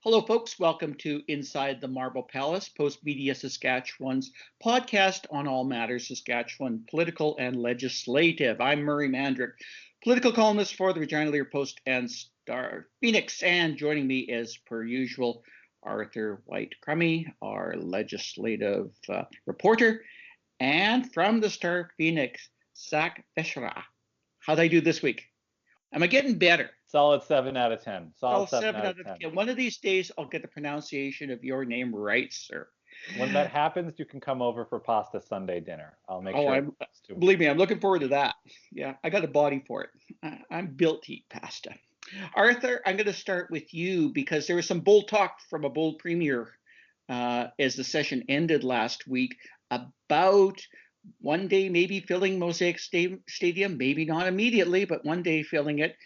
Hello, folks. Welcome to Inside the Marble Palace, Post Media Saskatchewan's podcast on all matters Saskatchewan, political and legislative. I'm Murray Mandryk, political columnist for the Regina Leader Post and StarPhoenix. And joining me, as per usual, Arthur White Crummey, our legislative reporter. And from the StarPhoenix, Zak Vescera. How'd I do this week? Am I getting better? Solid 7 out of 10. Solid 7 out of 10. One of these days, I'll get the pronunciation of your name right, sir. When that happens, you can come over for pasta Sunday dinner. I'll make sure. Believe me, I'm looking forward to that. Yeah, I got a body for it. I'm built to eat pasta. Arthur, I'm going to start with you because there was some bold talk from a bold premier as the session ended last week about one day maybe filling Mosaic Stadium, maybe not immediately, but one day filling it.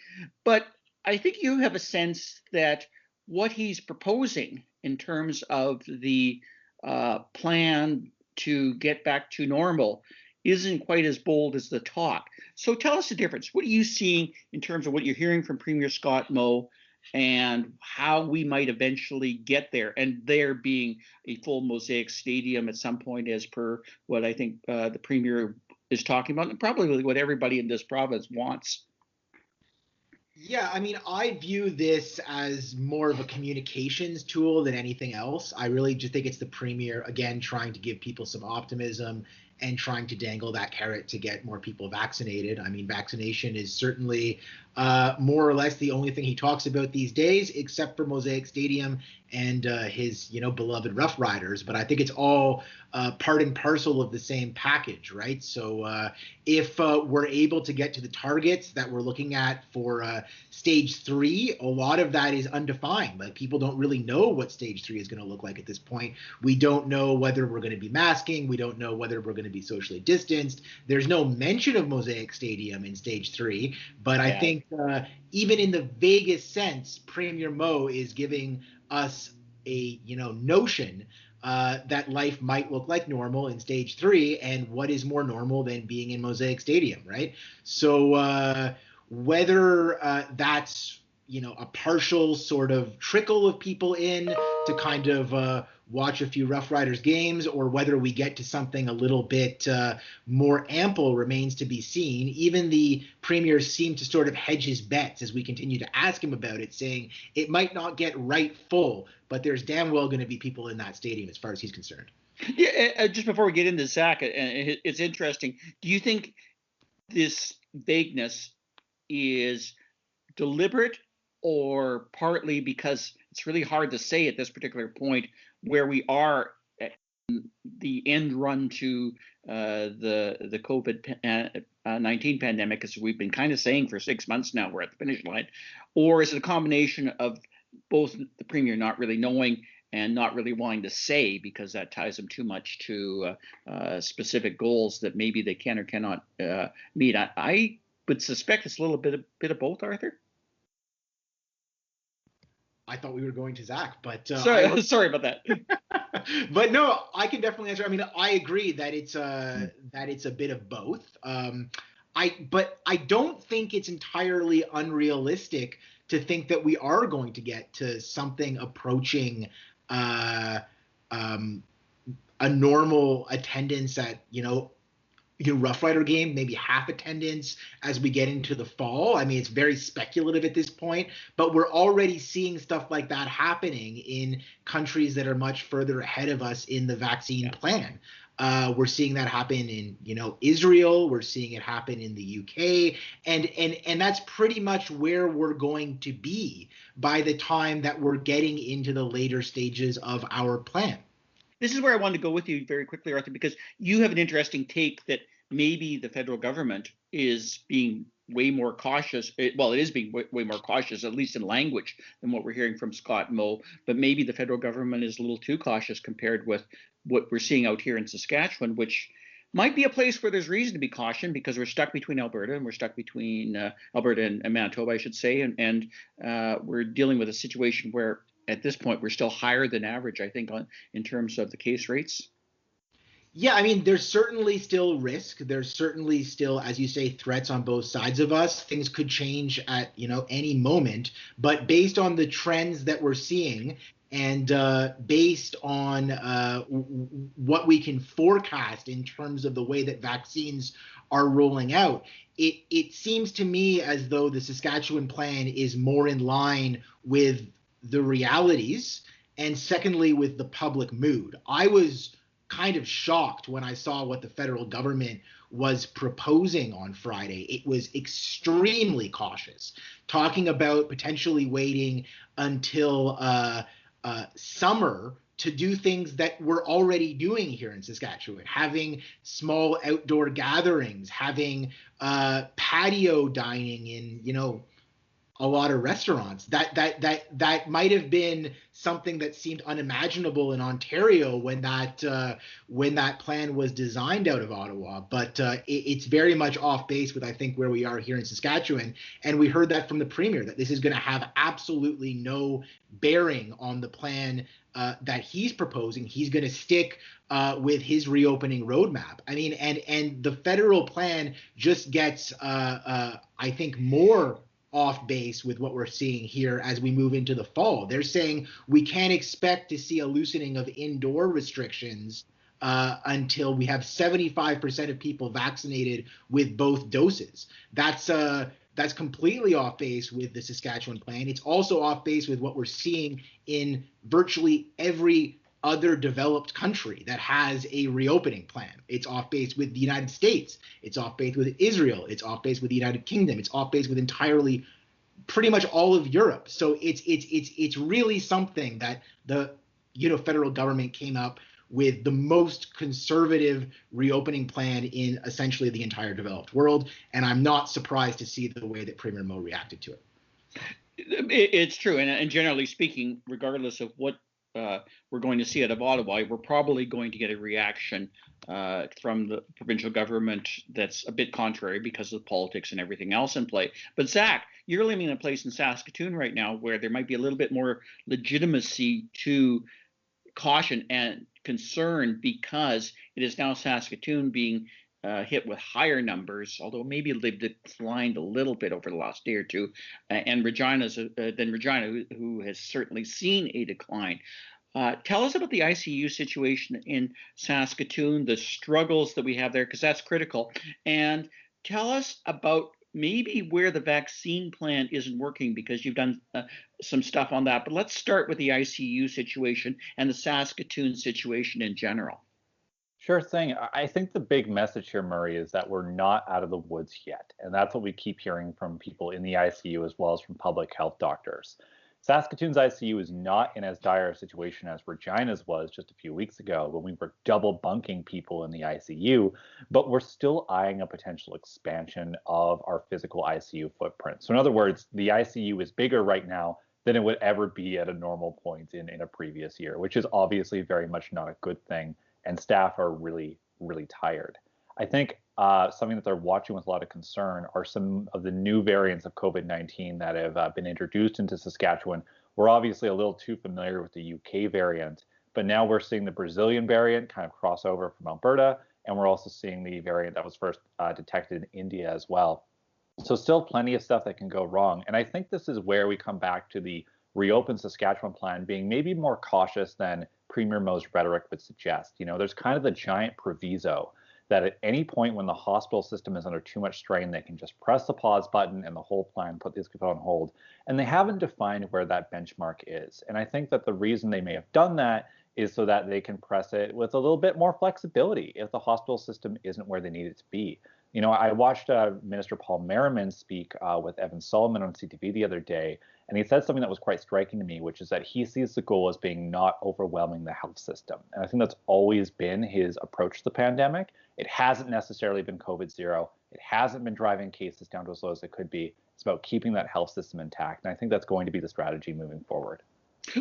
But I think you have a sense that what he's proposing in terms of the plan to get back to normal isn't quite as bold as the talk. So tell us the difference. What are you seeing in terms of what you're hearing from Premier Scott Moe and how we might eventually get there, and there being a full Mosaic Stadium at some point, as per what I think the Premier is talking about, and probably what everybody in this province wants? Yeah, I mean, I view this as more of a communications tool than anything else. I really just think it's the Premier, again, trying to give people some optimism and trying to dangle that carrot to get more people vaccinated. I mean, vaccination is certainly more or less the only thing he talks about these days, except for Mosaic Stadium and his, beloved Rough Riders. But I think it's all part and parcel of the same package, right? So if we're able to get to the targets that we're looking at for stage 3, a lot of that is undefined. Like, people don't really know what stage 3 is going to look like at this point. We don't know whether we're going to be masking. We don't know whether we're going to be socially distanced. There's no mention of Mosaic Stadium in stage 3, but I think even in the vaguest sense, Premier Moe is giving us a notion that life might look like normal in stage 3, and what is more normal than being in Mosaic Stadium, right? So whether that's a partial sort of trickle of people in to kind of watch a few Rough Riders games, or whether we get to something a little bit more ample remains to be seen. Even the Premier seemed to sort of hedge his bets as we continue to ask him about it, saying it might not get right full, but there's damn well going to be people in that stadium as far as he's concerned. Yeah, just before we get into Zach, it's interesting. Do you think this vagueness is deliberate, or partly because it's really hard to say at this particular point where we are at the end run to the COVID-19 pandemic, as we've been kind of saying for 6 months now, we're at the finish line? Or is it a combination of both the Premier not really knowing and not really wanting to say, because that ties him too much to specific goals that maybe they can or cannot meet? I would suspect it's a little bit of both, Arthur. I thought we were going to Zach, but sorry about that. But no, I can definitely answer. I mean, I agree that it's a bit of both. But I don't think it's entirely unrealistic to think that we are going to get to something approaching a normal attendance at Rough Rider game, maybe half attendance as we get into the fall. I mean, it's very speculative at this point, but we're already seeing stuff like that happening in countries that are much further ahead of us in the vaccine plan. We're seeing that happen in, Israel. We're seeing it happen in the UK, and that's pretty much where we're going to be by the time that we're getting into the later stages of our plan. This is where I wanted to go with you very quickly, Arthur, because you have an interesting take that maybe the federal government is being way more cautious. Well, it is being way more cautious, at least in language, than what we're hearing from Scott Moe. But maybe the federal government is a little too cautious compared with what we're seeing out here in Saskatchewan, which might be a place where there's reason to be cautioned, because we're stuck between Alberta and Manitoba, I should say, and we're dealing with a situation where at this point we're still higher than average, I think, in terms of the case rates. Yeah, I mean, there's certainly still risk. There's certainly still, as you say, threats on both sides of us. Things could change at, any moment. But based on the trends that we're seeing and based on what we can forecast in terms of the way that vaccines are rolling out, it seems to me as though the Saskatchewan plan is more in line with the realities, and secondly, with the public mood. I was kind of shocked when I saw what the federal government was proposing on Friday. It was extremely cautious, talking about potentially waiting until summer to do things that we're already doing here in Saskatchewan, having small outdoor gatherings, having patio dining in, a lot of restaurants. That might have been something that seemed unimaginable in Ontario when that plan was designed out of Ottawa. But it's very much off base with, I think, where we are here in Saskatchewan. And we heard that from the premier, that this is going to have absolutely no bearing on the plan that he's proposing. He's going to stick with his reopening roadmap. I mean, and the federal plan just gets, I think, more off base with what we're seeing here as we move into the fall. They're saying we can't expect to see a loosening of indoor restrictions until we have 75% of people vaccinated with both doses. That's completely off base with the Saskatchewan plan. It's also off base with what we're seeing in virtually every other developed country that has a reopening plan. It's off base with the United States. It's off base with Israel. It's off base with the United Kingdom. It's off base with entirely, pretty much all of Europe. So it's really something that the federal government came up with the most conservative reopening plan in essentially the entire developed world, and I'm not surprised to see the way that Premier Moe reacted to it. It's true, and generally speaking, regardless of what we're going to see out of Ottawa, we're probably going to get a reaction from the provincial government that's a bit contrary because of the politics and everything else in play. But Zach, you're living in a place in Saskatoon right now where there might be a little bit more legitimacy to caution and concern because it is now Saskatoon being hit with higher numbers, although maybe they've declined a little bit over the last day or two, and Regina, who has certainly seen a decline. Tell us about the ICU situation in Saskatoon, the struggles that we have there, because that's critical. And tell us about maybe where the vaccine plan isn't working, because you've done some stuff on that. But let's start with the ICU situation and the Saskatoon situation in general. Sure thing. I think the big message here, Murray, is that we're not out of the woods yet. And that's what we keep hearing from people in the ICU as well as from public health doctors. Saskatoon's ICU is not in as dire a situation as Regina's was just a few weeks ago when we were double bunking people in the ICU, but we're still eyeing a potential expansion of our physical ICU footprint. So in other words, the ICU is bigger right now than it would ever be at a normal point in a previous year, which is obviously very much not a good thing. And staff are really, really tired. I think something that they're watching with a lot of concern are some of the new variants of COVID-19 that have been introduced into Saskatchewan. We're obviously a little too familiar with the UK variant, but now we're seeing the Brazilian variant kind of cross over from Alberta, and we're also seeing the variant that was first detected in India as well. So still plenty of stuff that can go wrong. And I think this is where we come back to the Reopen Saskatchewan plan being maybe more cautious than Premier Moe's rhetoric would suggest. There's kind of the giant proviso that at any point when the hospital system is under too much strain, they can just press the pause button and the whole plan is put on hold. And they haven't defined where that benchmark is. And I think that the reason they may have done that is so that they can press it with a little bit more flexibility if the hospital system isn't where they need it to be. I watched Minister Paul Merriman speak with Evan Solomon on CTV the other day, and he said something that was quite striking to me, which is that he sees the goal as being not overwhelming the health system. And I think that's always been his approach to the pandemic. It hasn't necessarily been COVID zero. It hasn't been driving cases down to as low as it could be. It's about keeping that health system intact. And I think that's going to be the strategy moving forward.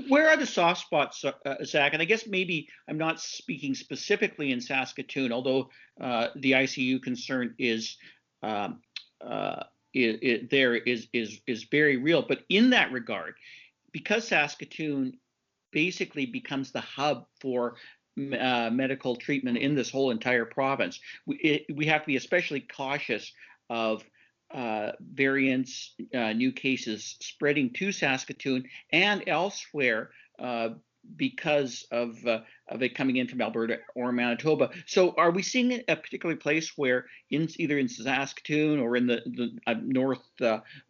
Where are the soft spots, Zach? And I guess maybe I'm not speaking specifically in Saskatoon, although the ICU concern is very real. But in that regard, because Saskatoon basically becomes the hub for medical treatment in this whole entire province. We have to be especially cautious of variants, new cases spreading to Saskatoon and elsewhere because of it coming in from Alberta or Manitoba. So are we seeing a particular place where either in Saskatoon or in the north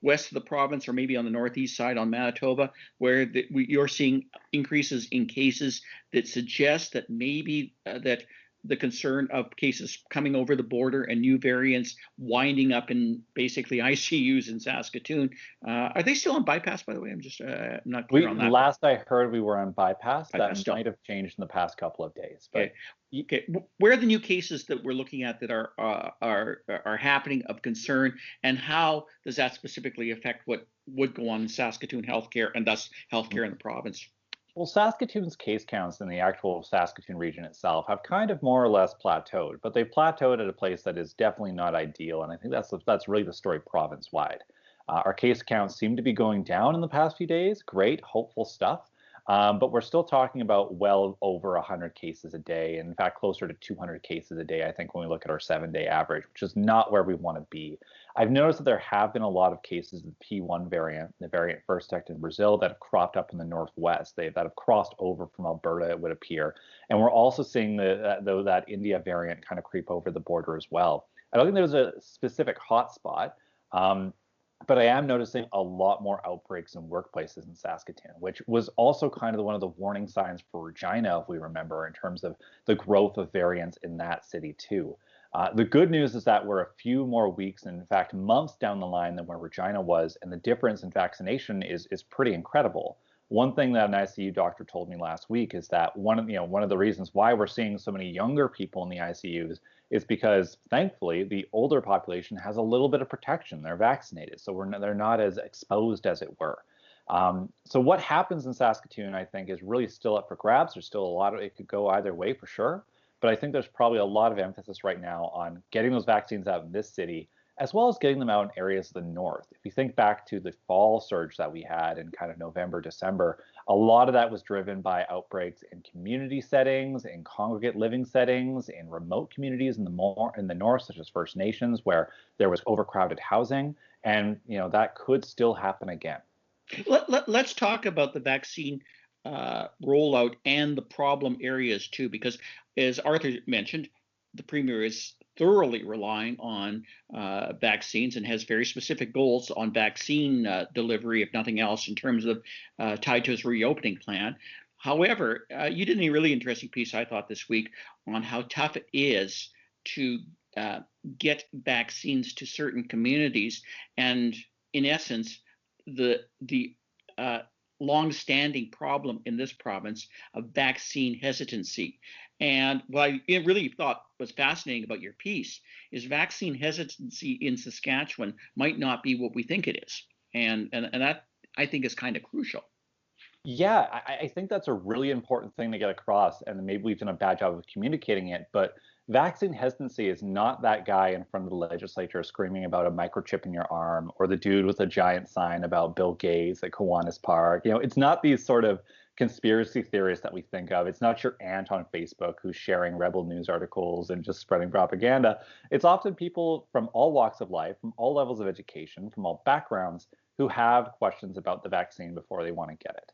west of the province, or maybe on the northeast side on Manitoba, where you're seeing increases in cases that suggest that maybe that the concern of cases coming over the border and new variants winding up in basically ICUs in Saskatoon? Are they still on bypass, by the way? I'm just not clear on that. Last I heard, we were on bypass. That still might have changed in the past couple of days. But okay. Where are the new cases that we're looking at that are happening of concern, and how does that specifically affect what would go on in Saskatoon healthcare and thus healthcare in the province? Well, Saskatoon's case counts in the actual Saskatoon region itself have kind of more or less plateaued, but they've plateaued at a place that is definitely not ideal, and I think that's really the story province-wide. Our case counts seem to be going down in the past few days. Great, hopeful stuff. But we're still talking about well over 100 cases a day, and in fact, closer to 200 cases a day, I think, when we look at our 7-day average, which is not where we want to be. I've noticed that there have been a lot of cases of the P1 variant, the variant first detected in Brazil, that have cropped up in the northwest. That have crossed over from Alberta, it would appear. And we're also seeing that India variant kind of creep over the border as well. I don't think there's a specific hotspot. But I am noticing a lot more outbreaks in workplaces in Saskatoon, which was also kind of one of the warning signs for Regina, if we remember, in terms of the growth of variants in that city too. The good news is that we're a few more weeks, and in fact months down the line than where Regina was, and the difference in vaccination is pretty incredible. One thing that an ICU doctor told me last week is that one of the reasons why we're seeing so many younger people in the ICUs is because, thankfully, the older population has a little bit of protection. They're vaccinated, so they're not as exposed, as it were. So what happens in Saskatoon, I think, is really still up for grabs. There's still a lot of it could go either way for sure, but I think there's probably a lot of emphasis right now on getting those vaccines out in this city, as well as getting them out in areas of the north. If you think back to the fall surge that we had in kind of November, December, a lot of that was driven by outbreaks in community settings, in congregate living settings, in remote communities in the north, such as First Nations, where there was overcrowded housing, and that could still happen again. Let's talk about the vaccine rollout and the problem areas too, because as Arthur mentioned, the Premier is thoroughly relying on vaccines and has very specific goals on vaccine delivery, if nothing else, in terms of tied to his reopening plan. However, you did a really interesting piece, I thought, this week on how tough it is to get vaccines to certain communities, and in essence, the long-standing problem in this province of vaccine hesitancy. And what I really thought was fascinating about your piece is vaccine hesitancy in Saskatchewan might not be what we think it is. And that, I think, is kind of crucial. Yeah, I think that's a really important thing to get across, and maybe we've done a bad job of communicating it, but vaccine hesitancy is not that guy in front of the legislature screaming about a microchip in your arm, or the dude with a giant sign about Bill Gates at Kiwanis Park. It's not these sort of conspiracy theorists that we think of. It's not your aunt on Facebook who's sharing rebel news articles and just spreading propaganda. It's often people from all walks of life, from all levels of education, from all backgrounds, who have questions about the vaccine before they want to get it.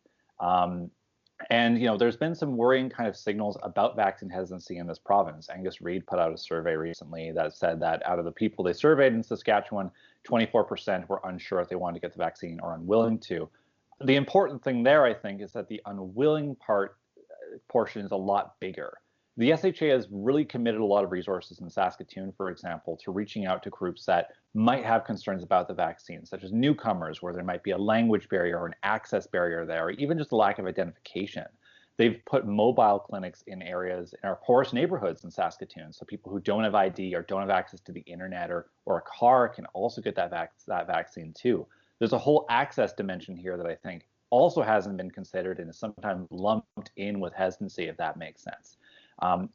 And there's been some worrying kind of signals about vaccine hesitancy in this province. Angus Reid put out a survey recently that said that out of the people they surveyed in Saskatchewan, 24% were unsure if they wanted to get the vaccine or unwilling to. The important thing there, I think, is that the unwilling portion is a lot bigger. The SHA has really committed a lot of resources in Saskatoon, for example, to reaching out to groups that might have concerns about the vaccine, such as newcomers, where there might be a language barrier or an access barrier there, or even just a lack of identification. They've put mobile clinics in areas in our poorest neighborhoods in Saskatoon, so people who don't have ID or don't have access to the internet or a car can also get that vaccine too. There's a whole access dimension here that I think also hasn't been considered and is sometimes lumped in with hesitancy, if that makes sense.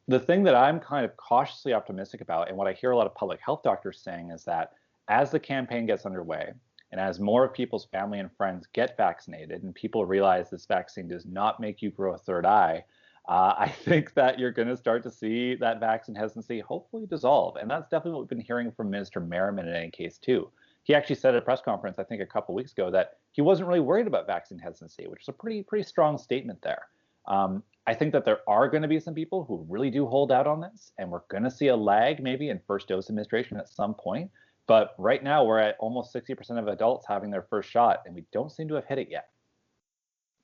The thing that I'm kind of cautiously optimistic about, and what I hear a lot of public health doctors saying, is that as the campaign gets underway, and as more people's family and friends get vaccinated, and people realize this vaccine does not make you grow a third eye, I think that you're going to start to see that vaccine hesitancy hopefully dissolve. And that's definitely what we've been hearing from Minister Merriman in any case, too. He actually said at a press conference, I think a couple of weeks ago, that he wasn't really worried about vaccine hesitancy, which is a pretty strong statement there. I think that there are going to be some people who really do hold out on this, and we're going to see a lag maybe in first dose administration at some point. But right now, we're at almost 60% of adults having their first shot, and we don't seem to have hit it yet.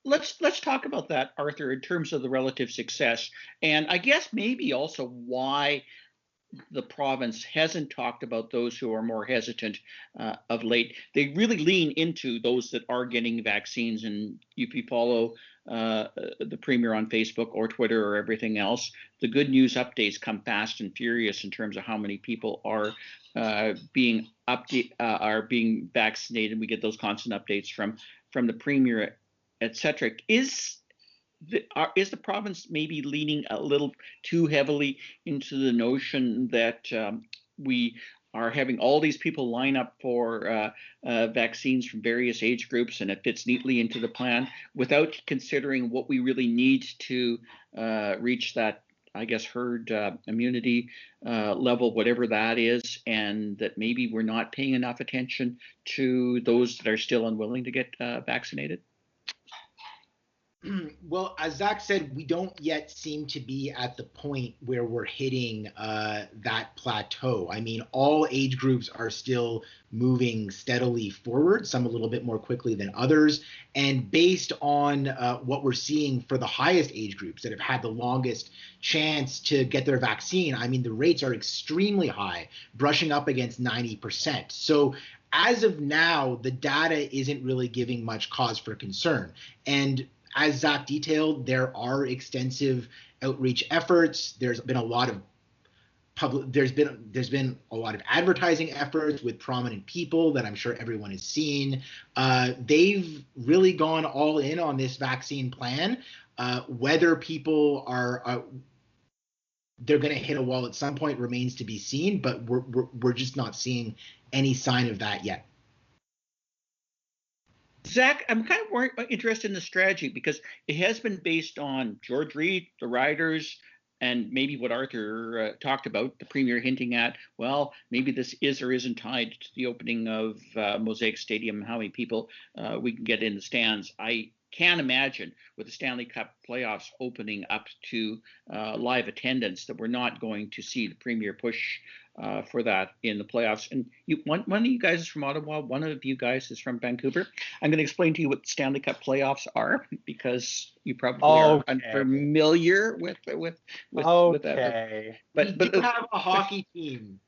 Let's talk about that, Arthur, in terms of the relative success, and I guess maybe also why the province hasn't talked about those who are more hesitant of late. They really lean into those that are getting vaccines, and if you follow the Premier on Facebook or Twitter or everything else, the good news updates come fast and furious in terms of how many people are being vaccinated. We get those constant updates from the Premier, etc. Is the province maybe leaning a little too heavily into the notion that we are having all these people line up for vaccines from various age groups, and it fits neatly into the plan without considering what we really need to reach that, I guess, herd immunity level, whatever that is, and that maybe we're not paying enough attention to those that are still unwilling to get vaccinated? Well, as Zach said, we don't yet seem to be at the point where we're hitting that plateau. I mean, all age groups are still moving steadily forward, some a little bit more quickly than others. And based on what we're seeing for the highest age groups that have had the longest chance to get their vaccine, I mean, the rates are extremely high, brushing up against 90%. So as of now, the data isn't really giving much cause for concern. And as Zach detailed, there are extensive outreach efforts. There's been a lot of there's been a lot of advertising efforts with prominent people that I'm sure everyone has seen. They've really gone all in on this vaccine plan. Whether people are they're going to hit a wall at some point remains to be seen, but we're just not seeing any sign of that yet. Zach, I'm kind of more interested in the strategy because it has been based on George Reid, the riders, and maybe what Arthur talked about, the Premier hinting at, well, maybe this is or isn't tied to the opening of Mosaic Stadium, how many people we can get in the stands. I can't imagine with the Stanley Cup playoffs opening up to live attendance that we're not going to see the Premier push for that in the playoffs. And one of you guys is from Ottawa, one of you guys is from Vancouver. I'm going to explain to you what Stanley Cup playoffs are because you probably are unfamiliar with that. But we do have a hockey team.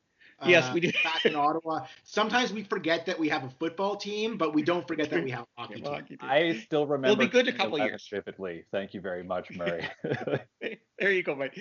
Yes, we do. Back in Ottawa. Sometimes we forget that we have a football team, but we don't forget that we have a hockey team. I still remember. It'll be good in a couple of years. Vividly. Thank you very much, Murray. There you go, Mike.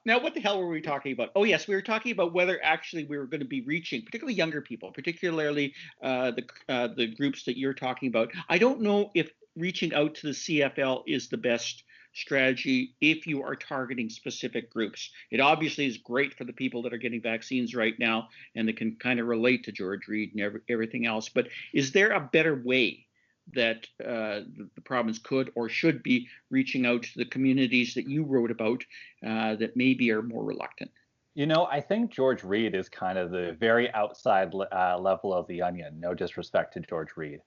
Now, what the hell were we talking about? Oh, yes, we were talking about whether actually we were going to be reaching, particularly younger people, particularly the groups that you're talking about. I don't know if reaching out to the CFL is the best strategy if you are targeting specific groups. It obviously is great for the people that are getting vaccines right now and that can kind of relate to George Reid and everything else. But is there a better way that the province could or should be reaching out to the communities that you wrote about that maybe are more reluctant? You know, I think George Reid is kind of the very outside level of the onion. No disrespect to George Reid.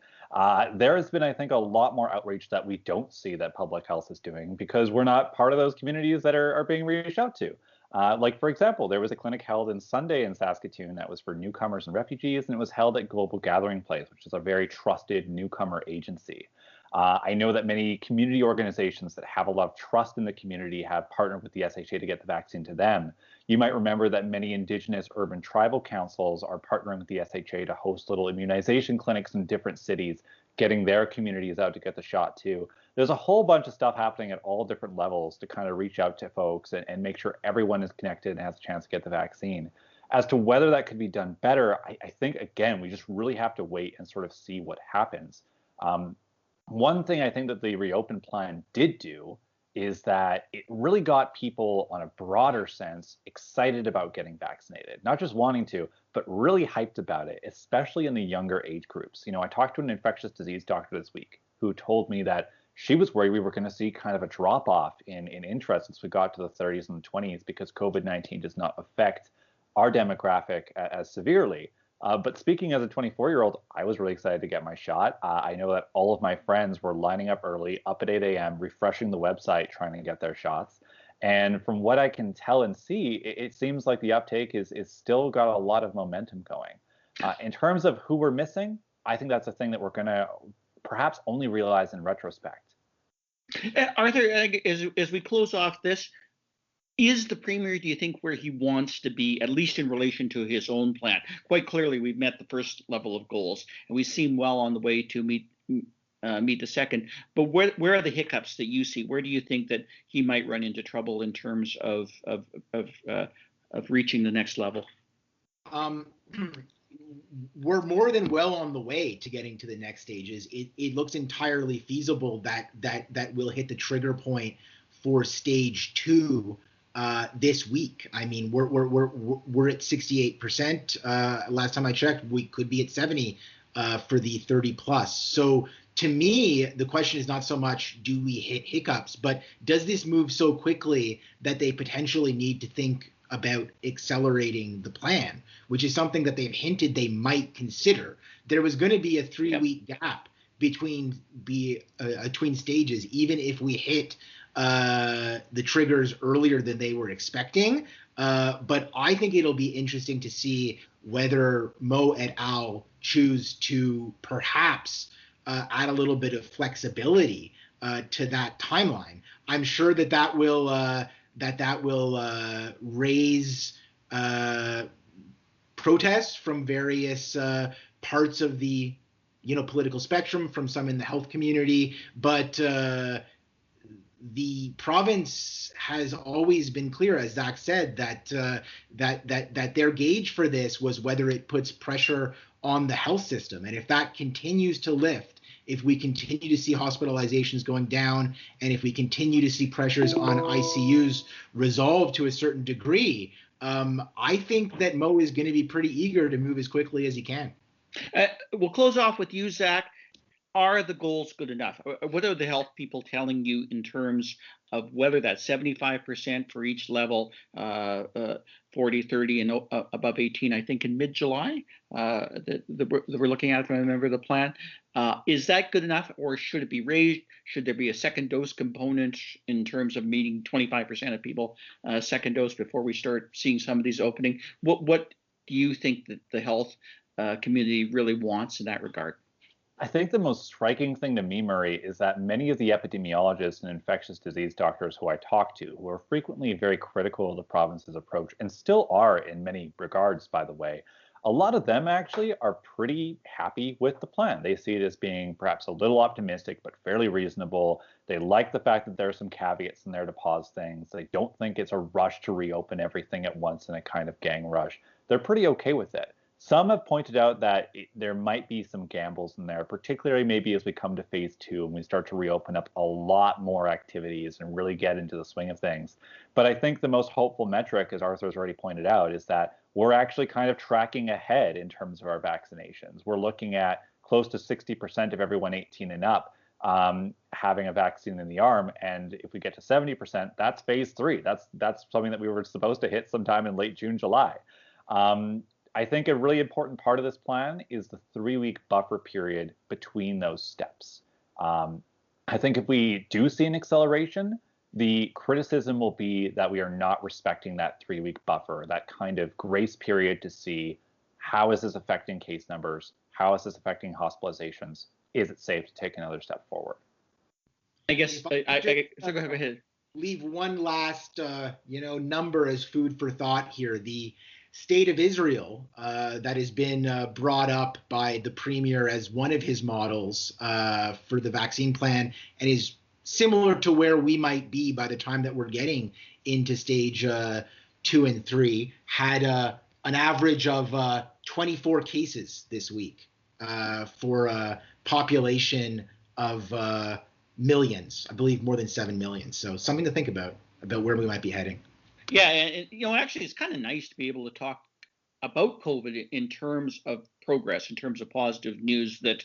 There has been, I think, a lot more outreach that we don't see that public health is doing because we're not part of those communities that are being reached out to. Like, for example, there was a clinic held on Sunday in Saskatoon that was for newcomers and refugees, and it was held at Global Gathering Place, which is a very trusted newcomer agency. I know that many community organizations that have a lot of trust in the community have partnered with the SHA to get the vaccine to them. You might remember that many Indigenous urban tribal councils are partnering with the SHA to host little immunization clinics in different cities, getting their communities out to get the shot too. There's a whole bunch of stuff happening at all different levels to kind of reach out to folks and make sure everyone is connected and has a chance to get the vaccine. As to whether that could be done better, I think, again, we just really have to wait and sort of see what happens. One thing I think that the reopen plan did do is that it really got people on a broader sense excited about getting vaccinated, not just wanting to, but really hyped about it, especially in the younger age groups. You know, I talked to an infectious disease doctor this week who told me that she was worried we were going to see kind of a drop off in interest as we got to the 30s and the 20s because COVID-19 does not affect our demographic as severely. But speaking as a 24-year-old, I was really excited to get my shot. I know that all of my friends were lining up early, up at 8 a.m., refreshing the website, trying to get their shots. And from what I can tell and see, it seems like the uptake is still got a lot of momentum going. In terms of who we're missing, I think that's a thing that we're going to perhaps only realize in retrospect. Arthur, as we close off this, is the Premier, do you think, where he wants to be, at least in relation to his own plan? Quite clearly, we've met the first level of goals, and we seem well on the way to meet the second. But where are the hiccups that you see? Where do you think that he might run into trouble in terms of reaching the next level? We're more than well on the way to getting to the next stages. It looks entirely feasible that we'll hit the trigger point for stage 2 this week. I mean, we're at 68%. Last time I checked, we could be at 70 for the 30 plus. So to me, the question is not so much do we hit hiccups, but does this move so quickly that they potentially need to think about accelerating the plan, which is something that they've hinted they might consider. There was going to be a 3-week gap between stages, even if we hit the triggers earlier than they were expecting. But I think it'll be interesting to see whether Moe et al. Choose to perhaps add a little bit of flexibility to that timeline. I'm sure that will raise protests from various parts of the political spectrum, from some in the health community, but the province has always been clear, as Zak said, that their gauge for this was whether it puts pressure on the health system, and if that continues to lift, if we continue to see hospitalizations going down, and if we continue to see pressures on ICUs resolve to a certain degree, I think that Moe is going to be pretty eager to move as quickly as he can. We'll close off with you, Zak. Are the goals good enough? What are the health people telling you in terms of whether that's 75% for each level, 40, 30, and above 18, I think in mid-July, that we're looking at, if I remember the plan. Is that good enough, or should it be raised? Should there be a second dose component in terms of meeting 25% of people second dose before we start seeing some of these opening? What do you think that the health community really wants in that regard? I think the most striking thing to me, Murray, is that many of the epidemiologists and infectious disease doctors who I talk to, who are frequently very critical of the province's approach, and still are in many regards, by the way, a lot of them actually are pretty happy with the plan. They see it as being perhaps a little optimistic, but fairly reasonable. They like the fact that there are some caveats in there to pause things. They don't think it's a rush to reopen everything at once in a kind of gang rush. They're pretty okay with it. Some have pointed out that there might be some gambles in there, particularly maybe as we come to phase 2 and we start to reopen up a lot more activities and really get into the swing of things. But I think the most hopeful metric, as Arthur's already pointed out, is that we're actually kind of tracking ahead in terms of our vaccinations. We're looking at close to 60% of everyone 18 and up having a vaccine in the arm. And if we get to 70%, that's phase 3. That's something that we were supposed to hit sometime in late June, July. I think a really important part of this plan is the 3-week buffer period between those steps. I think if we do see an acceleration, the criticism will be that we are not respecting that 3-week buffer, that kind of grace period to see how is this affecting case numbers, how is this affecting hospitalizations, is it safe to take another step forward? I guess so go ahead. Leave one last number as food for thought here. The State of Israel that has been brought up by the Premier as one of his models for the vaccine plan, and is similar to where we might be by the time that we're getting into stage 2 and 3, had an average of 24 cases this week for a population of millions, I believe more than 7 million. So something to think about where we might be heading. Yeah, and actually, it's kind of nice to be able to talk about COVID in terms of progress, in terms of positive news that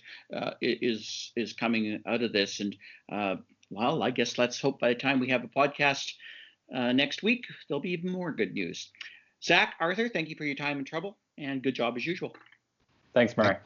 is coming out of this. And well, I guess let's hope by the time we have a podcast next week, there'll be even more good news. Zak, Arthur, thank you for your time and trouble, and good job as usual. Thanks, Murray.